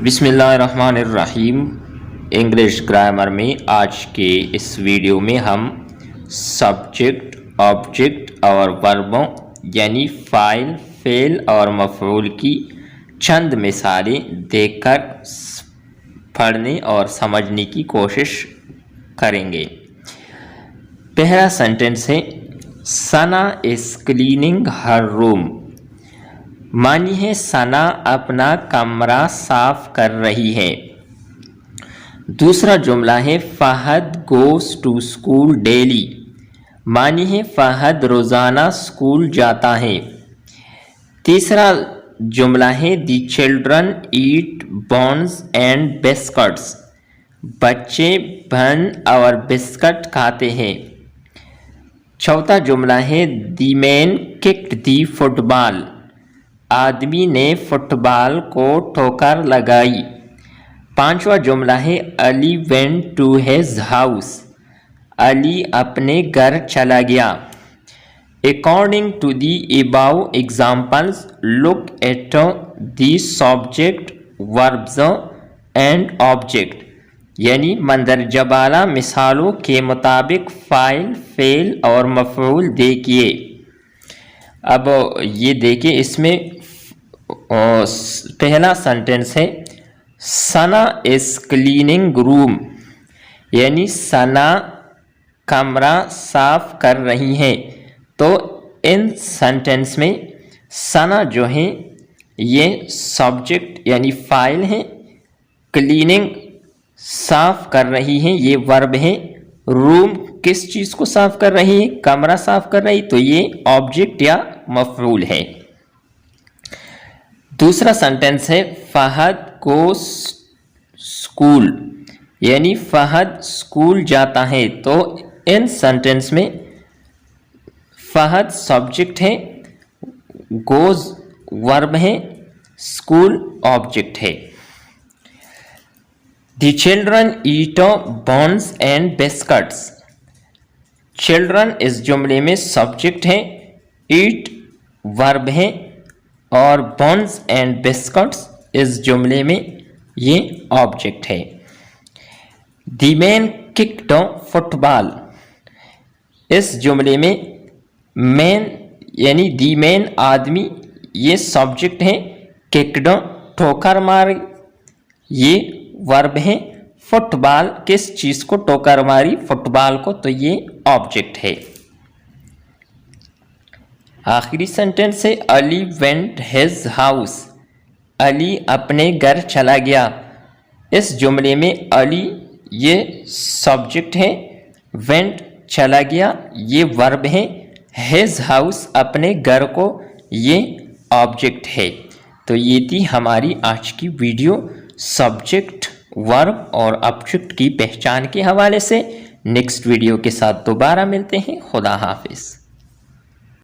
بسم اللہ الرحمن الرحیم۔ انگلش گرامر میں آج کے اس ویڈیو میں ہم سبجیکٹ، آبجیکٹ اور وربوں یعنی فاعل، فعل اور مفعول کی چند مثالیں دیکھ کر پڑھنے اور سمجھنے کی کوشش کریں گے۔ پہلا سینٹنس ہے ثنا از کلیننگ ہر روم۔ معنی ہے ثنا اپنا کمرہ صاف کر رہی ہے۔ دوسرا جملہ ہے Fahad goes to school daily. معنی ہے فہد روزانہ اسکول جاتا ہے۔ تیسرا جملہ ہے the children eat bones and biscuits. بچے بن اور بسکٹ کھاتے ہیں۔ چوتھا جملہ ہے دی مین ککڈ دی فٹ بال۔ آدمی نے فٹ بال کو ٹھوکر لگائی۔ پانچواں جملہ ہے Ali went to his house. Ali اپنے گھر چلا گیا۔ According to the above examples look at the subject, verbs and object. یعنی مندرجہ بالا مثالوں کے مطابق فاعل، فعل اور مفعول دیکھیے۔ اب یہ دیکھیں، اس میں پہلا سینٹنس ہے ثنا از کلیننگ روم، یعنی ثنا کمرہ صاف کر رہی ہیں۔ تو ان سینٹنس میں ثنا جو ہے یہ سبجیکٹ یعنی فاعل ہے، کلیننگ صاف کر رہی ہیں یہ ورب ہے، روم کس چیز کو صاف کر رہی ہے؟ کمرہ صاف کر رہی، تو یہ آبجیکٹ یا مفعول ہے۔ دوسرا سینٹنس ہے فہد گوز اسکول، یعنی فہد اسکول جاتا ہے۔ تو ان سینٹنس میں فہد سبجیکٹ ہے، گوز ورب ہے، اسکول آبجیکٹ ہے۔ The children eat bones and biscuits. Children اس جملے میں سبجیکٹ ہے، ایٹ ورب ہے اور بونز اینڈ بسکٹس اس جملے میں یہ آبجیکٹ ہے۔ دی مین ککڈ فٹ بال، اس جملے میں مین یعنی دی مین آدمی یہ سبجیکٹ ہے، ککڈ ٹھوکر ماری یہ ورب ہے، فٹ بال کس چیز کو ٹھوکر ماری؟ فٹ بال کو، تو یہ آبجیکٹ ہے۔ آخری سینٹنس ہے Ali went his house. Ali اپنے گھر چلا گیا۔ اس جملے میں علی یہ سبجیکٹ ہے، وینٹ چلا گیا یہ ورب ہے، ہز ہاؤس اپنے گھر کو یہ آبجیکٹ ہے۔ تو یہ تھی ہماری آج کی ویڈیو سبجیکٹ، ورب اور آبجیکٹ کی پہچان کے حوالے سے۔ نیکسٹ ویڈیو کے ساتھ دوبارہ ملتے ہیں۔ خدا حافظ۔